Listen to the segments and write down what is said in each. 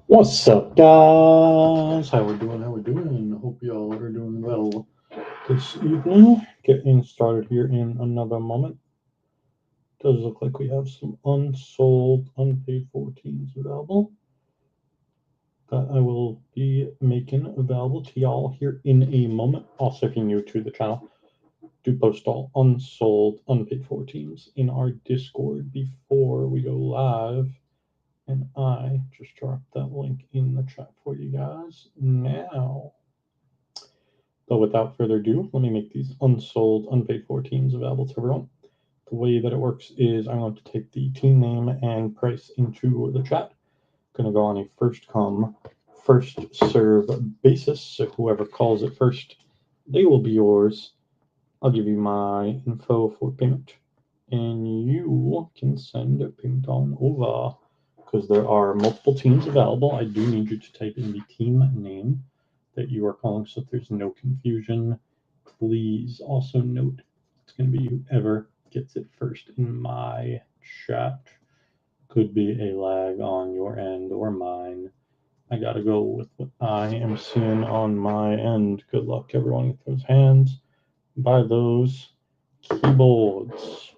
What's up, guys? How we doing? How we doing? Hope y'all are doing well this evening. Getting started here in another moment. Does look like we have some unsold, unpaid 14s available that I will be making available to y'all here in a moment. Also, if you're new to the channel, do post all unsold, unpaid 14s in our Discord before we go live. And I just dropped that link in the chat for you guys now. So without further ado, let me make these unsold, unpaid 14s available to everyone. The way that it works is I'm going to type the team name and price into the chat. I'm going to go on a first come, first serve basis. So whoever calls it first, they will be yours. I'll give you my info for payment, and you can send a payment on over. Because there are multiple teams available, I do need you to type in the team name that you are calling so that there's no confusion. Please also note it's going to be whoever gets it first in my chat. Could be a lag on your end or mine. I gotta go with what I am seeing on my end. Good luck, everyone, with those hands. By those keyboards.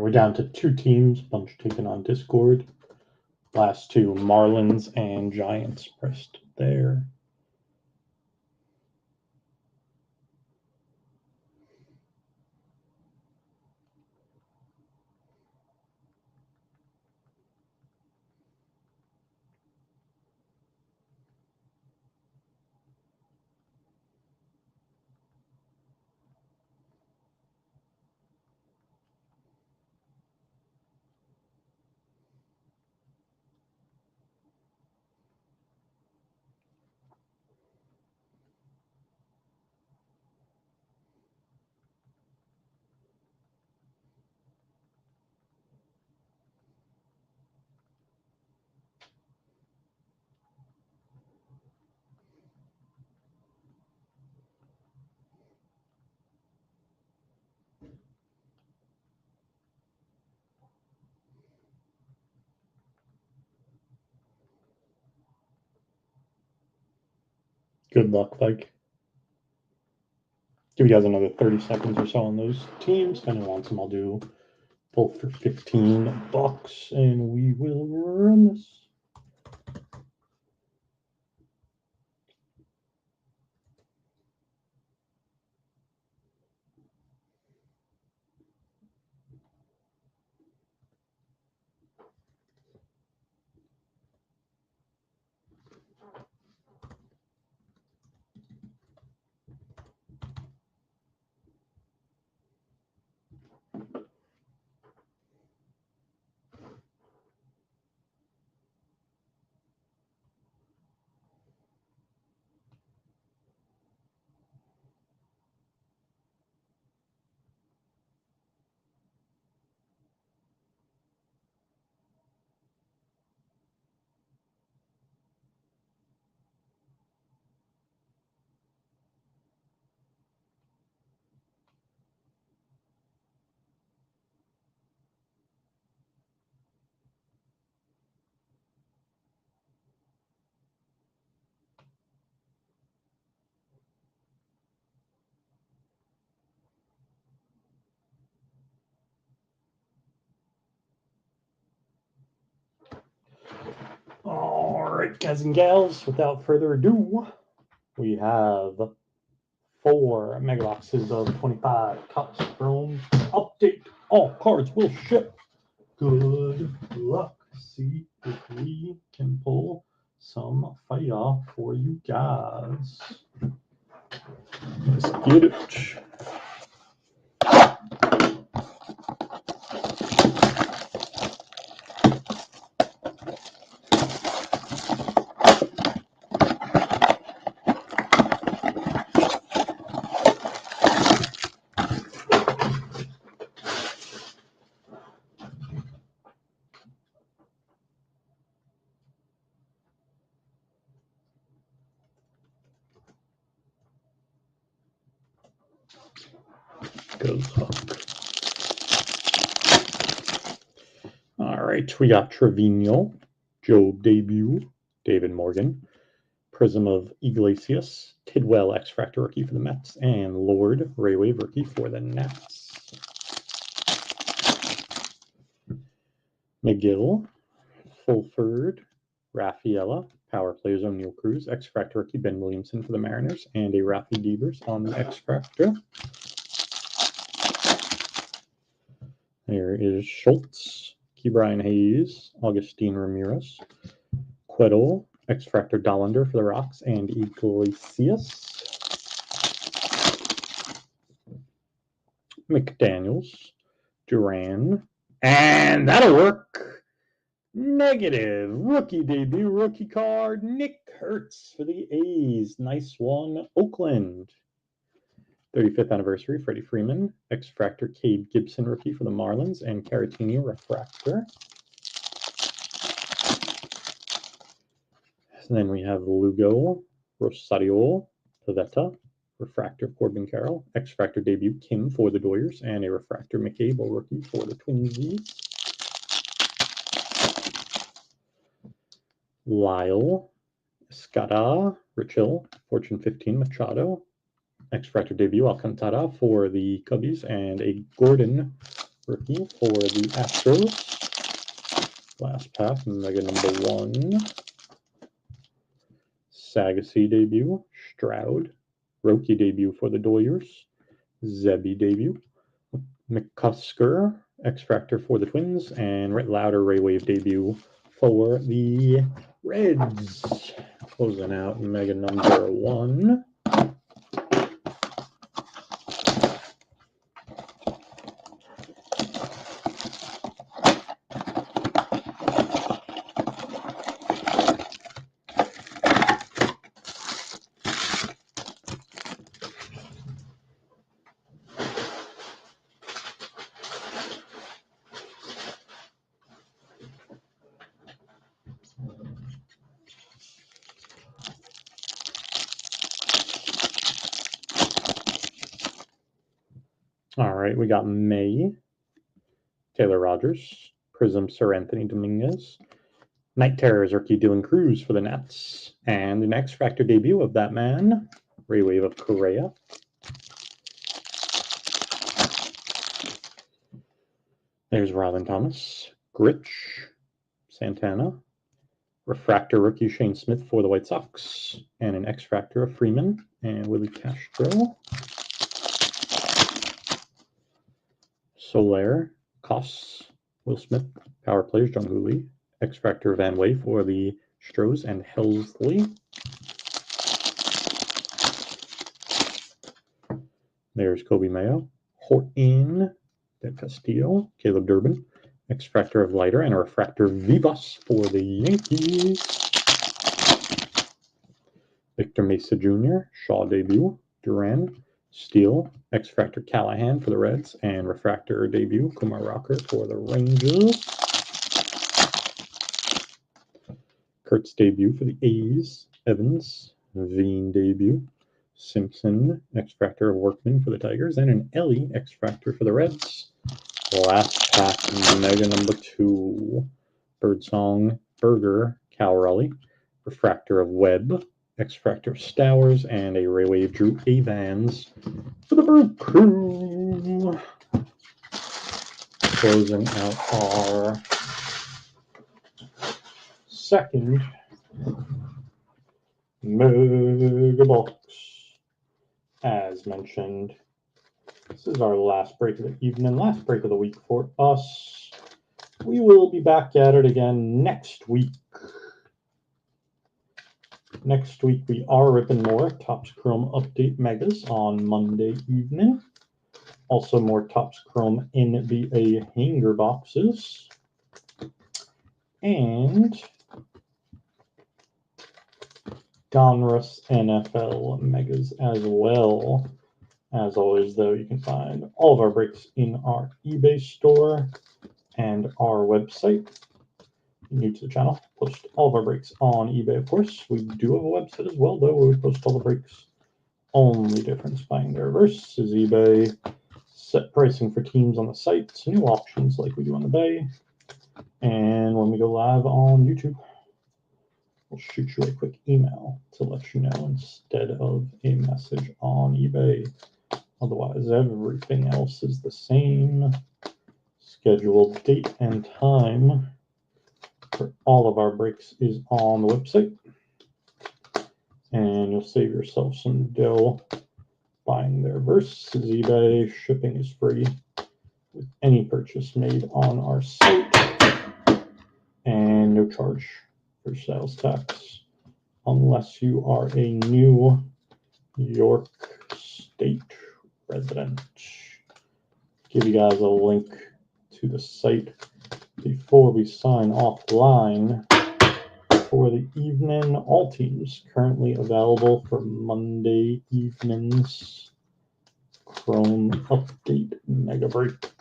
we're down to 2 teams, bunch taken on Discord. Last 2, Marlins and Giants pressed there. Good luck, Mike. Give you guys another 30 seconds or so on those teams. If anyone wants them, I'll do both for $15, and we will run this. All right, guys and gals, without further ado, we have 4 mega boxes of 25 Topps Chrome. Update, all cards will ship. Good luck. See if we can pull some fire for you guys. Let's get it. Good luck. All right, we got Trevino, Job debut, David Morgan, Prism of Iglesias, Tidwell X-Factor rookie for the Mets, and Lord Raywave rookie for the Nats. McGill, Fulford, Raffaella, Power Players O'Neal Cruz, X-Factor rookie Ben Williamson for the Mariners, and a Rafi Devers on the X-Factor. There is Schultz, Ke'Bryan Hayes, Augustine Ramirez, Quettle, X-Factor Dollander for the Rocks, and Iglesias. McDaniels, Duran, and that'll work. Negative. Rookie debut, rookie card, Nick Kurtz for the A's. Nice one, Oakland. 35th anniversary, Freddie Freeman. X-Factor, Cade Gibson rookie for the Marlins, and Caratini refractor. And then we have Lugo, Rosario, Pivetta, refractor Corbin Carroll, X-Factor debut Kim for the Doyers, and a refractor McCable rookie for the Twinsies. Lyle, Escada, Richel, Fortune 15 Machado, X-Factor debut Alcantara for the Cubbies, and a Gordon rookie for the Astros. Last pack, Mega number 1. Sagasy debut, Stroud. Roki debut for the Doyers. Zebby debut. McCusker, X-Factor for the Twins. And Rhett Lauder, Ray Wave debut for the Reds. Closing out Mega number 1. All right, we got May, Taylor Rogers, Prism Sir Anthony Dominguez, Night Terrors rookie Dylan Cruz for the Nats, and an X-Factor debut of that man, Ray Wave of Correa. There's Rylan Thomas, Grich, Santana, Refractor rookie Shane Smith for the White Sox, and an X-Factor of Freeman and Willie Castro. Soler, Koss, Will Smith, Power Players, Jung Hoo Lee, X-Factor Van Way for the Stros and Helsley. There's Kobe Mayo, Horton, Del Castillo, Caleb Durbin, X-Factor of Leiter, and a Refractor Vivas for the Yankees. Victor Mesa Jr., Shaw debut, Duran, Steele, X-Factor Callahan for the Reds, and Refractor debut, Kumar Rocker for the Rangers. Kurtz debut for the A's, Evans, Veen debut, Simpson, X-Factor of Workman for the Tigers, and an Ellie X-Factor for the Reds. Last pack, Mega number 2, Birdsong, Berger, Cal Raleigh, Refractor of Webb, X-Factor of Stowers, and a Ray Wave Drew Avans for the Bird Crew. Closing out our second Mega Box. As mentioned, this is our last break of the evening, last break of the week for us. We will be back at it again next week. Next week, we are ripping more Topps Chrome Update Megas on Monday evening. Also, more Topps Chrome NBA hanger boxes. And Donruss NFL Megas as well. As always, though, you can find all of our breaks in our eBay store and our website. New to the channel, post all of our breaks on eBay, of course. We do have a website as well, though, where we post all the breaks. Only difference buying the reverse is eBay. Set pricing for teams on the site, new auctions like we do on the Bay. And when we go live on YouTube, we'll shoot you a quick email to let you know instead of a message on eBay. Otherwise, everything else is the same. Scheduled date and time for all of our breaks is on the website. And you'll save yourself some dough buying their versus eBay. Shipping is free with any purchase made on our site. And no charge for sales tax unless you are a New York State resident. Give you guys a link to the site before we sign offline for the evening. All teams currently available for Monday evening's Chrome Update Mega Break.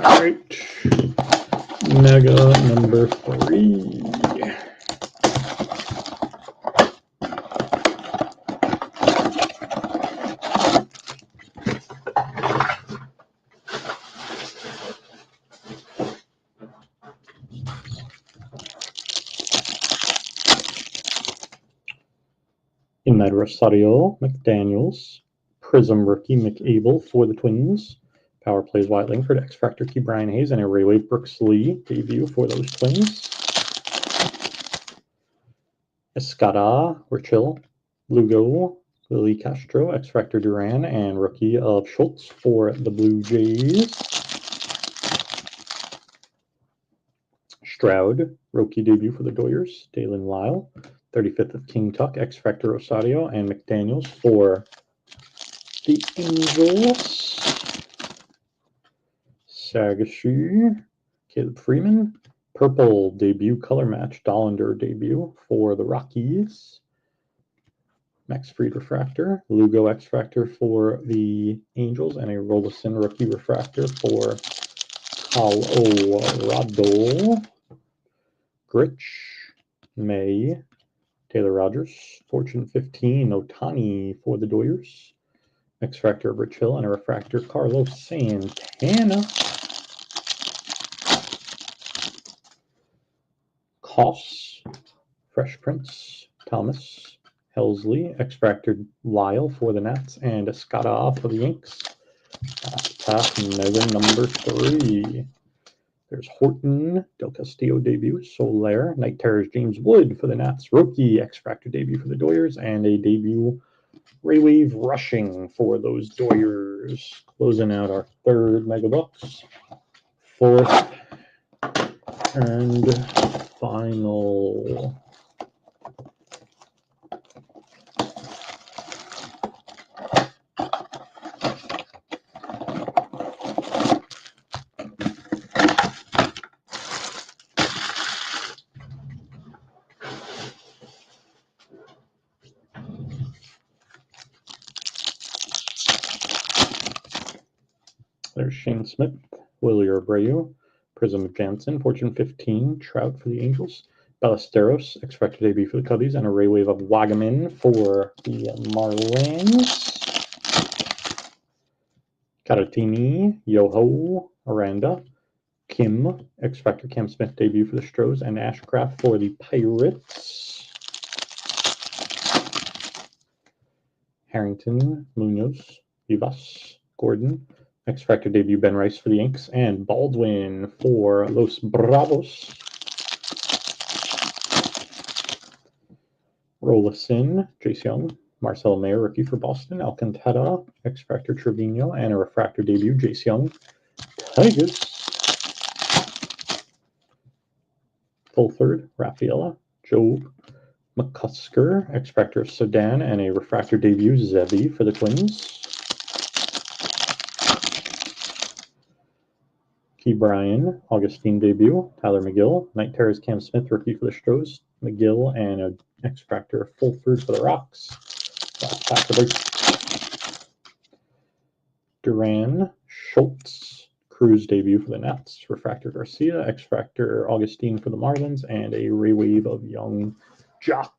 Right. Mega number 3. Imed Rosario, McDaniels, Prism rookie McAble for the Twins. Power plays Wyatt Langford, X Factor key Brian Hayes, and a Raywave Brooks Lee debut for those Twins. Escada, Richil, Lugo, Lily Castro, X Factor Duran, and rookie of Schultz for the Blue Jays. Stroud, rookie debut for the Doyers, Dalen Lyle, 35th of King Tuck, X Factor Rosario, and McDaniels for the Angels. Sagashu, Caleb Freeman, purple debut color match, Dollander debut for the Rockies. Max Fried refractor, Lugo X Factor for the Angels, and a Rolison rookie refractor for Colorado. Gritch, May, Taylor Rogers, Fortune 15, Otani for the Doyers. X Factor of Rich Hill, and a refractor, Carlos Santana. Koss, Fresh Prince, Thomas, Helsley, X Factor Lyle for the Nats, and Escada for the Yanks. Pass mega number 3. There's Horton, Del Castillo debut, Soler, Night Terrors James Wood for the Nats, rookie X Factor debut for the Doyers, and a debut Raywave rushing for those Doyers. Closing out our third mega box. Fourth and final. There's Shane Smith, Willie Abreu, Prism of Jansen, Fortune 15, Trout for the Angels, Ballesteros, X Factor debut for the Cubbies, and a Raywave of Wagaman for the Marlins. Caratini, Yoho, Aranda, Kim, X Factor Cam Smith debut for the Stros, and Ashcraft for the Pirates. Harrington, Munoz, Vivas, Gordon, X Factor debut Ben Rice for the Yanks, and Baldwin for Los Bravos. Rolison, Jace Young, Marcel Mayer, rookie for Boston, Alcantara, X Factor Trevino, and a refractor debut, Jace Young, Tigers. Fulford, Rafaela, Joe McCusker, X Factor Sedan, and a refractor debut, Zebi for the Twins. Key Bryan, Augustine debut, Tyler McGill, Night Terrors Cam Smith, rookie for the Stros, McGill, and an X Factor Fulford for the Rocks. Duran, Schultz, Cruz debut for the Nats, refractor Garcia, X Factor Augustine for the Marlins, and a Raywave of Young Jock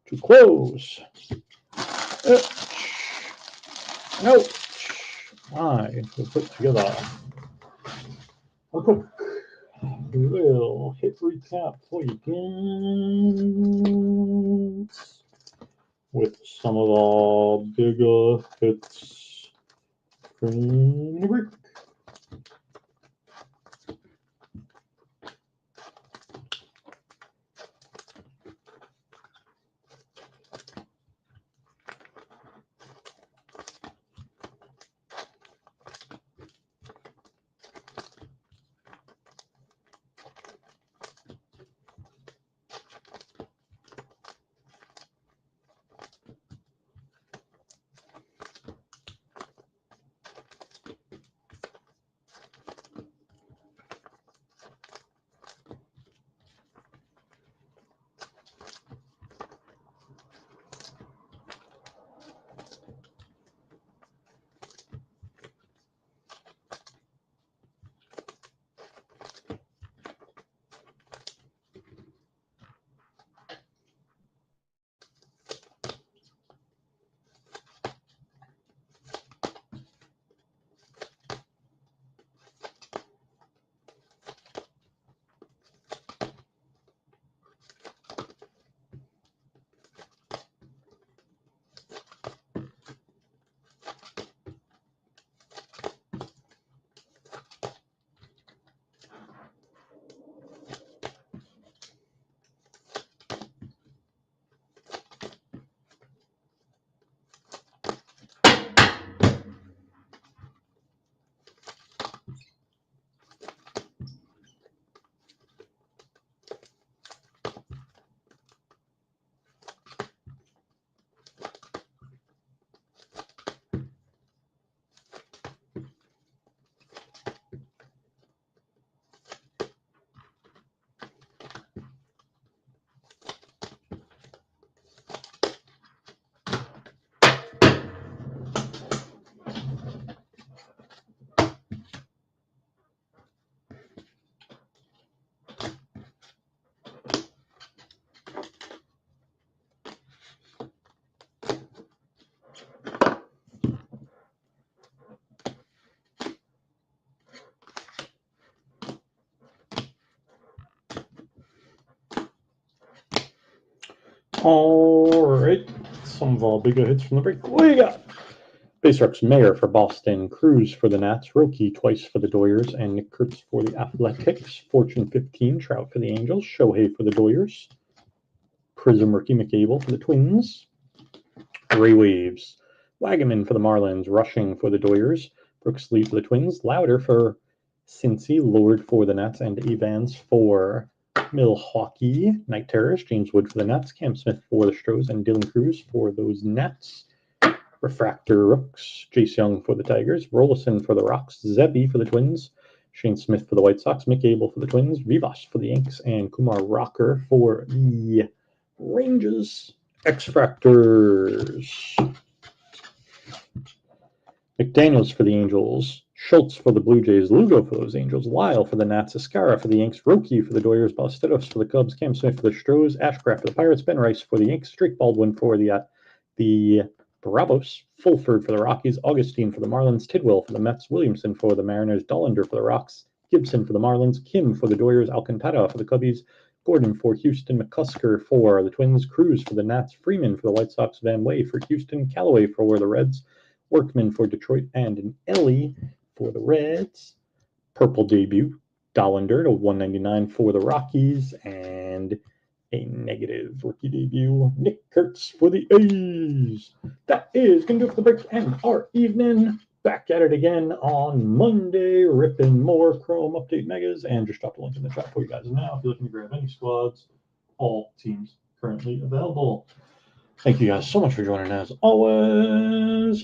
to close. No. I will put together a quick little hit recap for you guys with some of the bigger hits from the break. All right, some of our bigger hits from the break. What do you got? Base reps Mayer for Boston, Cruz for the Nats, Roki twice for the Doyers, and Nick Kurtz for the Athletics. Fortune 15, Trout for the Angels, Shohei for the Doyers. Prism rookie McAble for the Twins. Ray Waves, Wagaman for the Marlins, Rushing for the Doyers, Brooks Lee for the Twins, Louder for Cincy, Lord for the Nets, and Evans for Milwaukee. Night Terrors, James Wood for the Nets, Cam Smith for the Stros, and Dylan Cruz for those Nets. Refractor Rooks, Jace Young for the Tigers, Rolison for the Rocks, Zebby for the Twins, Shane Smith for the White Sox, Mick Abel for the Twins, Vivas for the Yanks, and Kumar Rocker for the Rangers. X-Fractors. McDaniels for the Angels, Schultz for the Blue Jays, Lugo for those Angels, Lyle for the Nats, Escara for the Yanks, Roki for the Doyers, Balesteros for the Cubs, Cam Smith for the Stros, Ashcraft for the Pirates, Ben Rice for the Yanks, Drake Baldwin for the Bravos, Fulford for the Rockies, Augustine for the Marlins, Tidwell for the Mets, Williamson for the Mariners, Dollander for the Rocks, Gibson for the Marlins, Kim for the Doyers, Alcantara for the Cubbies, Gordon for Houston, McCusker for the Twins, Cruz for the Nats, Freeman for the White Sox, Van Way for Houston, Callaway for the Reds, Workman for Detroit, and an Ellie for the Reds. Purple debut, Dollander to 199 for the Rockies, and a negative rookie debut, Nick Kurtz for the A's. That is going to do it for the break and our evening. Back at it again on Monday, ripping more Chrome Update Megas, and just drop the link in the chat for you guys now if you're looking to grab any squads. All teams currently available. Thank you guys so much for joining us. Always